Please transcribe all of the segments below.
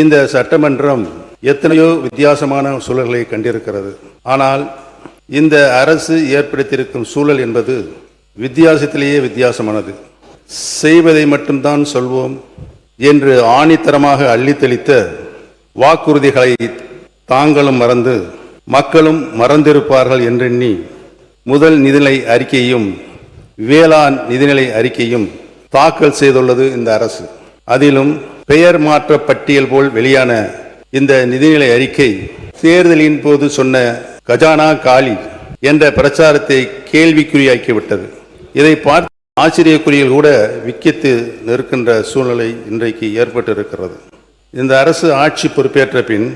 இந்த சட்டமன்றம் எத்தனையோ வித்தியாசமான சூழல்களை கண்டிருக்கிறது. ஆனால் இந்த அரசு ஏற்படுத்தியிருக்கும் சூழல் என்பது வித்தியாசத்திலேயே வித்தியாசமானது. செய்வதை மட்டும்தான் சொல்வோம் என்று ஆணித்தரமாக அள்ளித்தளித்த வாக்குறுதிகளை தாங்களும் மறந்து மக்களும் மறந்திருப்பார்கள் என்றெண்ணி முதல் நிதிநிலை அறிக்கையும் வேளாண் நிதிநிலை அறிக்கையும் தாக்கல் செய்துள்ளது இந்த அரசு. அதிலும் பெயர் மாற்ற பட்டியல் போல் வெளியான இந்த நிதிநிலை அறிக்கை தேர்தலின் போது சொன்ன கஜானா காலி என்ற பிரச்சாரத்தை கேள்விக்குறியாக்கிவிட்டது. இதை பார்த்து ஆச்சரியக்குறியில் கூட விக்கித்து நிற்கின்ற சூழ்நிலை இன்றைக்கு ஏற்பட்டிருக்கிறது. இந்த அரசு ஆட்சி பொறுப்பேற்ற பின்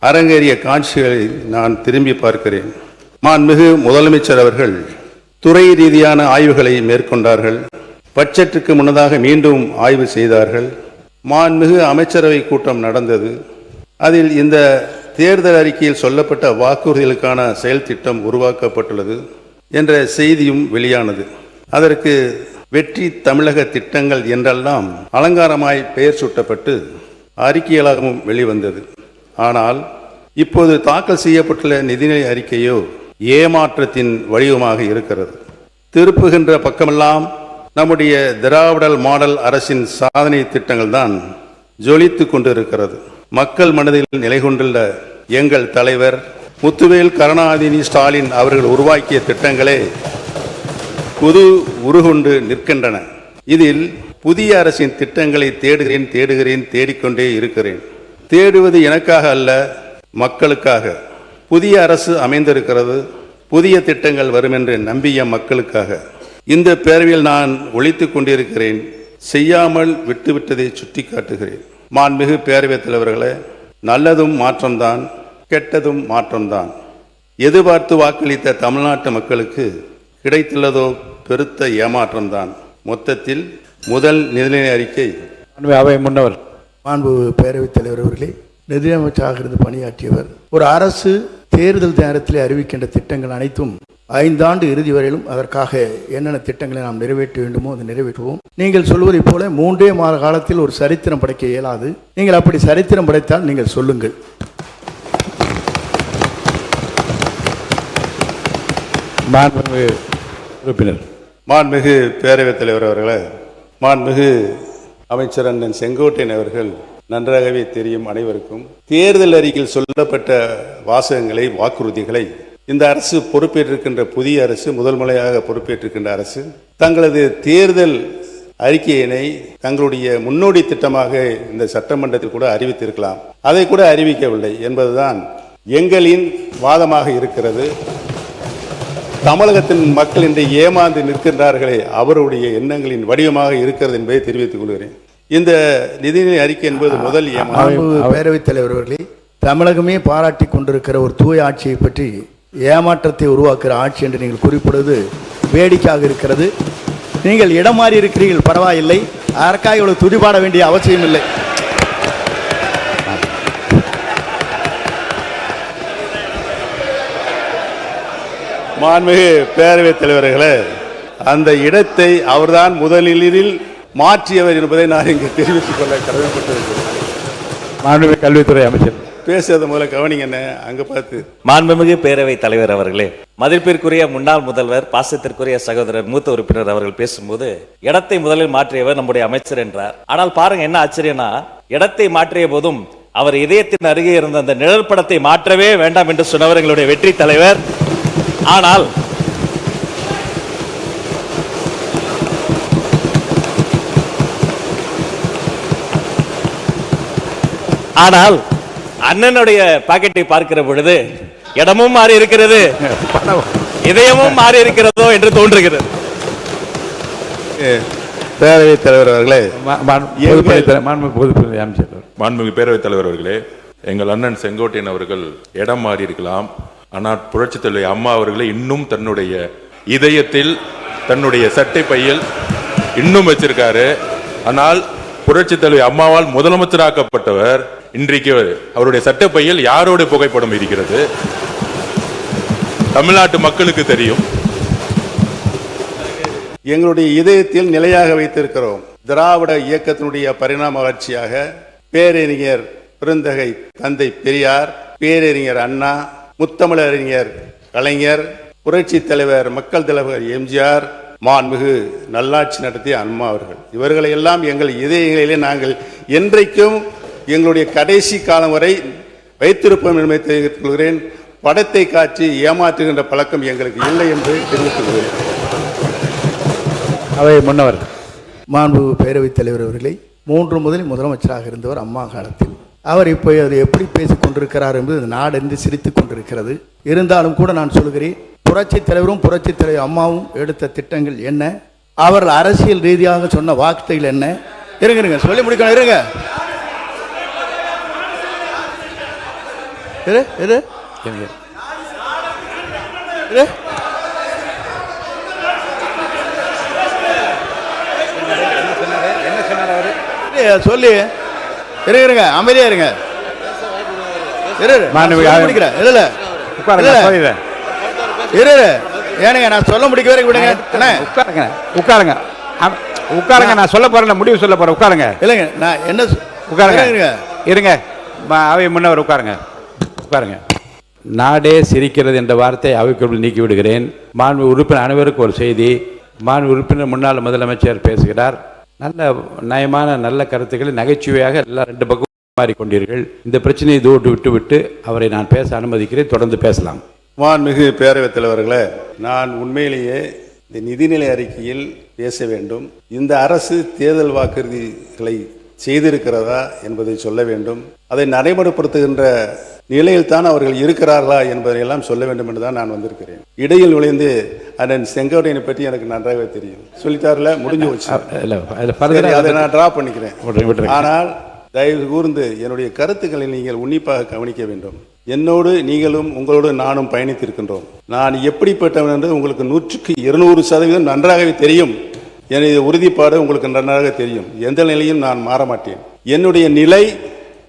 அரங்கேறிய காட்சிகளை நான் திரும்பி பார்க்கிறேன். மாண்புமிகு முதலமைச்சர் அவர்கள் துறை ரீதியான ஆய்வுகளை மேற்கொண்டார்கள். பட்ஜெட்டுக்கு முன்னதாக மீண்டும் ஆய்வு செய்தார்கள். மாண்புமிகு அமைச்சரவை கூட்டம் நடந்தது. அதில் இந்த தேர்தல் அறிக்கையில் சொல்லப்பட்ட வாக்குறுதிகளுக்கான செயல் திட்டம் உருவாக்கப்பட்டுள்ளது என்ற செய்தியும் வெளியானது. அதற்கு வெற்றி தமிழக திட்டங்கள் என்றெல்லாம் அலங்காரமாய் பெயர் சூட்டப்பட்டு அறிக்கைகளாகவும் வெளிவந்தது. ஆனால் இப்போது தாக்கல் செய்யப்பட்டுள்ள நிதிநிலை அறிக்கையோ ஏமாற்றத்தின் வடிவமாக இருக்கிறது. திருப்புகின்ற பக்கமெல்லாம் நம்முடைய திராவிடல் மாடல் அரசின் சாதனை திட்டங்கள் தான் ஜொலித்து கொண்டிருக்கிறது. மக்கள் மனதில் நிலை கொண்டுள்ள எங்கள் தலைவர் முத்துவேல் கருணாநிதி ஸ்டாலின் அவர்கள் உருவாக்கிய திட்டங்களே புது உருகொண்டு நிற்கின்றன. இதில் புதிய அரசின் திட்டங்களை தேடுகிறேன் தேடிக்கொண்டே இருக்கிறேன். தேடுவது எனக்காக அல்ல, மக்களுக்காக. புதிய அரசு அமைந்திருக்கிறது. புதிய திட்டங்கள் வரும் என்று நம்பிய மக்களுக்காக. இந்த பேரவையில் நான் ஒழித்து கொண்டிருக்கிறேன். செய்யாமல் விட்டுவிட்டதை சுட்டி காட்டுகிறேன். மாண்புமிகு பேரவைத் தலைவர்களே, நல்லதும் மாற்றம்தான், கெட்டதும் மாற்றம்தான். எதிர்பார்த்து வாக்களித்த தமிழ்நாட்டு மக்களுக்கு கிடைத்துள்ளதோ பெருத்த ஏமாற்றம்தான். மொத்தத்தில் முதல் நிதிநிலை அறிக்கை அவை முன்னவர் மாண்பு பேரவைத் தலைவர் அவர்களே, நிதியமைச்சராக இருந்து பணியாற்றியவர். ஒரு அரசு தேர்தல் நேரத்தில் அறிவிக்கின்ற திட்டங்கள் அனைத்தும் 5 ஆண்டு இறுதி வரையிலும் அதற்காக என்னென்ன திட்டங்களை நாம் நிறைவேற்ற வேண்டுமோ அதை நிறைவேற்றுவோம். நீங்கள் சொல்வதை போல 3 மாத காலத்தில் ஒரு சரித்திரம் படைக்க இயலாது. நீங்கள் அப்படி சரித்திரம் படைத்தால் நீங்கள் சொல்லுங்கள். மாண்புமிகு பேரவைத் தலைவர் அவர்களே, மாண்புமிகு அமைச்சர் அண்ணன் செங்கோட்டையன் அவர்கள் நன்றாகவே தெரியும் அனைவருக்கும். தேர்தல் அறிக்கையில் சொல்லப்பட்ட வாசகங்களை, வாக்குறுதிகளை இந்த அரசு பொறுப்பேற்றிருக்கின்ற புதிய அரசு, முதல் முறையாக பொறுப்பேற்றிருக்கின்ற அரசு தங்களது தேர்தல் அறிக்கையினை தங்களுடைய முன்னோடி திட்டமாக இந்த சட்டமன்றத்தில் கூட அறிவித்திருக்கலாம். அதை கூட அறிவிக்கவில்லை என்பதுதான் எங்களின் வாதமாக இருக்கிறது. தமிழகத்தின் மக்கள் இன்று ஏமாந்து நிற்கின்றார்களே, அவருடைய எண்ணங்களின் வடிவமாக இருக்கிறது என்பதை தெரிவித்துக் கொள்கிறேன். இந்த நிதிநிலை அறிக்கை என்பது முதல் பேரவைத் தலைவர் அவர்களே, தமிழகமே பாராட்டி கொண்டிருக்கிற ஒரு தூய ஆட்சியை பற்றி ஏமாற்றத்தை உருவாக்குற ஆட்சி என்று நீங்கள் குறிப்பிடுவது வேடிக்கையாக இருக்கிறது. நீங்கள் இடம் மாறி இருக்கிறீர்கள், பரவாயில்லை. அதற்காக இவ்வளவு துடிபாட வேண்டிய அவசியம் இல்லை. மாண்புமிகு பேரவைத் தலைவர்களே, அந்த இடத்தை அவர்தான் முதலில் மாற்றியவர் என்பதை நான் இங்கு தெரிவித்துக் கொள்ள கடமைப்பட்டிருக்கிறேன். மாண்புமிகு கல்வித்துறை அமைச்சர் பேசுறது முதல்ல கவனிங்க. அங்க பார்த்து. மாண்புமிகு பேரவைத் தலைவர் அவர்களே, மதிப்பிற்குரிய முன்னாள் முதல்வர், பாசத்திற்குரிய சகோதரர் மூத்த உறுப்பினர் அவர்கள் பேசும்போது இடத்தை முதலில் மாற்றியவர் நம்முடைய அமைச்சர் என்றார். ஆனால் பாருங்க என்ன ஆச்சரியம்னா, இடத்தை மாற்றிய போதும் அவர் இதயத்தின் அருகே இருந்த அந்த நிழல் படத்தை மாற்றவே வேண்டாம் என்று சொன்னவர் எங்களுடைய வெற்றி தலைவர். ஆனால் அண்ணனுடைய பாக்கெட்டை பார்க்கிற பொழுது இடமும் மாறி இருக்கிறது, இதயமும் மாறி இருக்கிறதோ என்று தோன்றுகிறது. பேரவைத் தலைவர் அவர்களே, மாண்புமிகு பேரவைத் தலைவர் அவர்களே, எங்கள் அண்ணன் செங்கோட்டையன் அவர்கள் இடம் மாறி இருக்கலாம். ஆனால் புரட்சித் தலைவி அம்மா அவர்களை இன்னும் தன்னுடைய இதயத்தில், தன்னுடைய சட்டை பையில் இன்னும் வச்சிருக்காரு. ஆனால் புரட்சித் தலைவி அம்மாவால் முதலமைச்சராக்கப்பட்டவர் இன்றைக்கு அவருடைய சட்டை பையில் யாரோட புகைப்படம் இருக்கிறது தமிழ்நாட்டு மக்களுக்கு தெரியும். எங்களுடைய இதயத்தில் நிலையாக வைத்திருக்கிறோம். திராவிட இயக்கத்தினுடைய பரிணாம வளர்ச்சியாக பேரறிஞர் பெருந்தகை தந்தை பெரியார், பேரறிஞர் அண்ணா, முத்தமிழறிஞர் கலைஞர், புரட்சி தலைவர் மக்கள் தலைவர் எம்ஜிஆர், மாண்புமிகு நல்லாட்சி நடத்திய அம்மா அவர்கள், இவர்களை எல்லாம் எங்கள் இதயங்களிலே நாங்கள் என்றைக்கும் எங்களுடைய கடைசி காலம் வரை வைத்திருப்போம் என்பதை தெரிவித்துக் கொள்கிறேன். படத்தை காட்சி ஏமாற்றுகின்ற பழக்கம் எங்களுக்கு இல்லை என்று தெரிவித்துக் கொள்கிறேன். அவை முன்னவர். மாண்புமிகு பேரவைத் தலைவர் அவர்களே, 3 முதலில் முதலமைச்சராக இருந்தவர் அம்மா காலத்தில். அவர் இப்போ அது எப்படி பேசிக் கொண்டிருக்கிறார் என்பது இந்த நாடென்று சிரித்துக் கொண்டிருக்கிறது. இருந்தாலும் கூட நான் சொல்கிறேன், புரட்சித் தலைவரும் புரட்சித் தலைவர் அம்மாவும் எடுத்த திட்டங்கள் என்ன, அவர்கள் அரசியல் ரீதியாக சொன்ன வார்த்தைகள் என்ன? இருங்க சொல்லி முடிக்கணும். இருங்க சொல்லி இருங்க, அமைதியா இருங்க. ஏனுங்க நான் சொல்ல முடிக்க வரைக்கும் விடுங்க. உட்காருங்க உட்காருங்க, நான் சொல்ல போறேன், முடிவு சொல்ல போறேன். உட்காருங்க. இல்லைங்க நான் என்ன உட்காருங்க. இருங்க அவை முன்னவர் உட்காருங்க. உட்காருங்க. நாடே சிரிக்கிறது என்ற வார்த்தை அவைக்குள் நீக்கி விடுகிறேன். மாண்பு உறுப்பினர் அனைவருக்கும் ஒரு செய்தி. மாண்பு உறுப்பினர் முன்னாள் முதலமைச்சர் பேசுகிறார். நல்ல நயமான நல்ல கருத்துக்களை நகைச்சுவையாக எல்லாம் 2 பக்கம் மாறிக்கொண்டீர்கள். இந்த பிரச்சனையை விட்டு அவரை நான் பேச அனுமதிக்கிறேன். தொடர்ந்து பேசலாம். மாண்புமிகு பேரவைத் தலைவர்களே, நான் உண்மையிலேயே இந்த நிதிநிலை அறிக்கையில் பேச வேண்டும். இந்த அரசு தேர்தல் வாக்குறுதிகளை செய்திருக்கிறதா என்பதை சொல்ல வேண்டும். அதை நடைமுறைப்படுத்துகின்ற நிலையில் தான் அவர்கள் இருக்கிறார்களா என்பதையெல்லாம் சொல்ல வேண்டும் என்றுதான் நான் வந்திருக்கிறேன். இடையில் நுழைந்து அண்ணன் செங்கோட்டையனை பற்றி எனக்கு நன்றாகவே தெரியும். சொல்லித்தாரில் முடிஞ்சு வச்சு அதை நான் டிரா பண்ணிக்கிறேன். ஆனால் தயவு கூர்ந்து என்னுடைய கருத்துக்களை நீங்கள் உன்னிப்பாக கவனிக்க வேண்டும். என்னோடு நீங்களும் உங்களோடு நானும் பயணித்திருக்கின்றோம். நான் எப்படிப்பட்டவன் என்று உங்களுக்கு 100% நன்றாகவே தெரியும். எனது உறுதிப்பாடு உங்களுக்கு நன்றாக தெரியும். எந்த நிலையும் நான் மாற மாட்டேன். என்னுடைய நிலை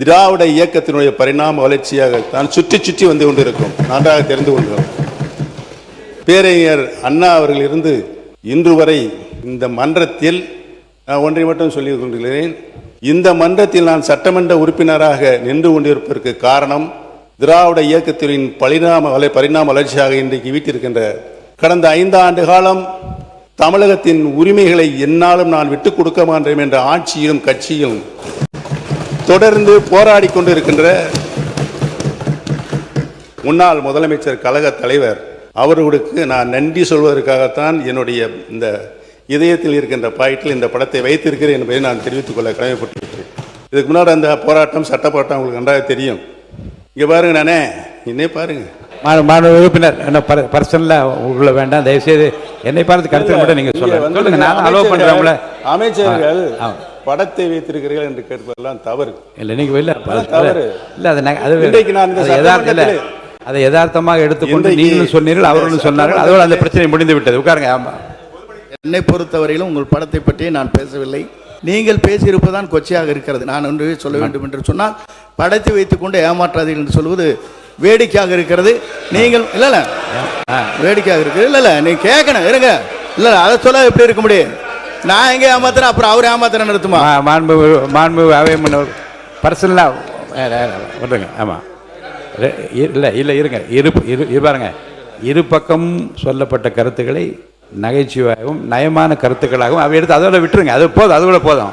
திராவிட இயக்கத்தினுடைய பரிணாம வளர்ச்சியாக தான் சுற்றி வந்து கொண்டிருக்கும். நன்றாக தெரிந்து கொள்கிறோம். பேரறிஞர் அண்ணா அவர்கள் இருந்து இன்று வரை இந்த மன்றத்தில் நான் ஒன்றை மட்டும் சொல்லிக் கொண்டிருக்கிறேன். இந்த மன்றத்தில் நான் சட்டமன்ற உறுப்பினராக நின்று கொண்டிருப்பதற்கு காரணம் திராவிட இயக்கத்தின் பரிணாம வளர்ச்சியாக இன்றைக்கு வீட்டிருக்கின்ற கடந்த 5 ஆண்டு காலம் தமிழகத்தின் உரிமைகளை என்னாலும் நான் விட்டுக் கொடுக்க மாட்டேன் என்ற ஆட்சியிலும் கட்சியிலும் தொடர்ந்து போராடி கொண்டிருக்கின்ற முன்னாள் முதலமைச்சர் கழக தலைவர் அவர்களுக்கு நான் நன்றி சொல்வதற்காகத்தான் என்னுடைய இந்த இதயத்தில் இருக்கின்ற பாயிண்டில் இந்த படத்தை வைத்திருக்கிறேன் என்பதை நான் தெரிவித்துக் கொள்ள கடமைப்பட்டிருக்கிறேன். இதுக்கு முன்னாடி அந்த போராட்டம் சட்ட போராட்டம் உங்களுக்கு நன்றாக தெரியும். இங்கே பாருங்க, நானே இன்னே பாருங்க. மாணவ உறுப்பினர் என்ன பர்சனலாக உள்ள வேண்டாம், தயவுசெய்து என்னை பார்த்து கருத்து மட்டும் நீங்கள் சொல்லுங்க. நான் அலோவ் பண்ணுறேன். அமைச்சர்கள் படத்தை வைத்திருக்கிறீர்கள் என்று கேட்பதெல்லாம் தவறு இல்லை. நீங்கள் இல்லை அதை யதார்த்தமாக எடுத்துக்கொண்டு நீங்களும் சொன்னீர்கள், அவர்களும் சொன்னார்கள். அதோடு அந்த பிரச்சனை முடிந்து விட்டது. உட்காருங்க. ஆமாம், என்னை பொறுத்தவரையிலும் உங்கள் படத்தை பற்றி நான் பேசவில்லை. நீங்கள் பேசியிருப்பதுதான் கொச்சையாக இருக்கிறது. நான் ஒன்று சொல்ல வேண்டும் என்று சொன்னால், படத்தை வைத்துக்கொண்டு ஏமாற்றாதீர்கள் என்று சொல்வது வேடிக்கையாக இருக்கிறது. நீங்கள் இல்லை வேடிக்கையாக இருக்கிறது. இல்லை நீ கேட்கணும். இருங்க. இல்லை அதை சொல்ல எப்படி இருக்க முடியும்? நான் எங்கே ஏமாத்துறேன், அப்புறம் அவர் ஏமாத்துறேன் நிறுத்துமா? மாண்பு அவை முன்னவர் பர்சனலாக விடுங்க. ஆமாம், இல்லை இருங்க. பாருங்க, இரு பக்கம் சொல்லப்பட்ட கருத்துக்களை நகைச்சுவையாகவும் நயமான கருத்துக்களாகவும் அவை எடுத்து அதோட விட்டுருங்க. அது போதும், அதோட போதும்.